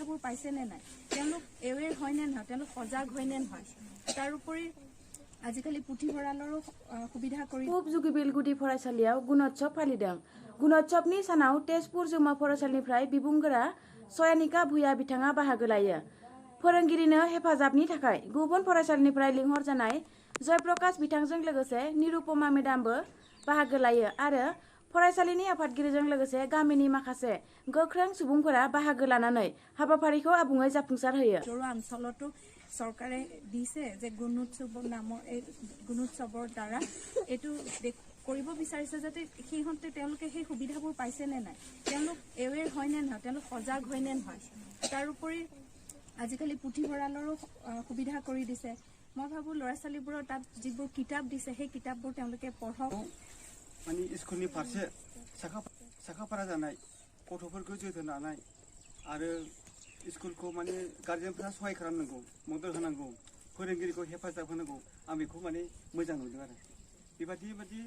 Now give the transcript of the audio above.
সুবিধাবোৰ পাইছে নে নাই, তেওঁলোক এৱেৰ হয় নে নহয়, তেওঁলোক সজাগ হয় নে নহয়। তাৰোপৰি আজিকালি পুথিভঁৰালৰো সুবিধা কৰি পূব जुगिबिल गुदि फरायसालियाव गुणोत्सव फालिदों। गुणोत्सवनि सानाव तेजपुर जौमा फरायसालिनिफ्राय बिबुंगोरा सयानिका भुया बिथाङा बाहागो लायो। फोरोंगिरिनो हेफाजाबनि थाखाय गुबुन फरायसालिनिफ्राय लिंहरजानाय जयप्रकाश बिथांजों लोगोसे निरुपमा मेडामबो बाहागो लायो आरो फरायसालिनि आफादगिरिजों लोगोसे गामिनि माखासे गोख्रों सुबुंफोरा बाहागो लानानै हाबाफारिखौ आबुङै जाफुंसार होयो। ভিতৰুৱা অঞ্চলতো চৰকাৰে দিছে যে গুণোৎসৱ নামৰ এই গুণোৎসৱৰ দ্বাৰা এইটো কৰিব বিচাৰিছে যাতে তেওঁলোকে সেই সুবিধাবোৰ পাইছে নে নাই, তেওঁলোক এৱেৰ হয় নে নহয়, তেওঁলোক সজাগ হয় নে নহয়। তাৰোপৰি আজিকালি পুথিভঁৰালৰো সুবিধা কৰি দিছে। মই ভাবোঁ ল'ৰা ছোৱালীবোৰৰ তাত যিবোৰ কিতাপ দিছে সেই কিতাপবোৰ তেওঁলোকে পঢ়ক। माने स्कुलनि फारसे साखाफारा जानाय गथ'फोरखौ जोथोन लानाय आरो स्कुलखौ माने गार्जेनफ्रा सहाय खालामनांगौ, मदद होनांगौ, फोरोंगिरिखौ हेफाजाब होनांगौ, आं बेखौ माने मोजां नुदों आरो बेबादि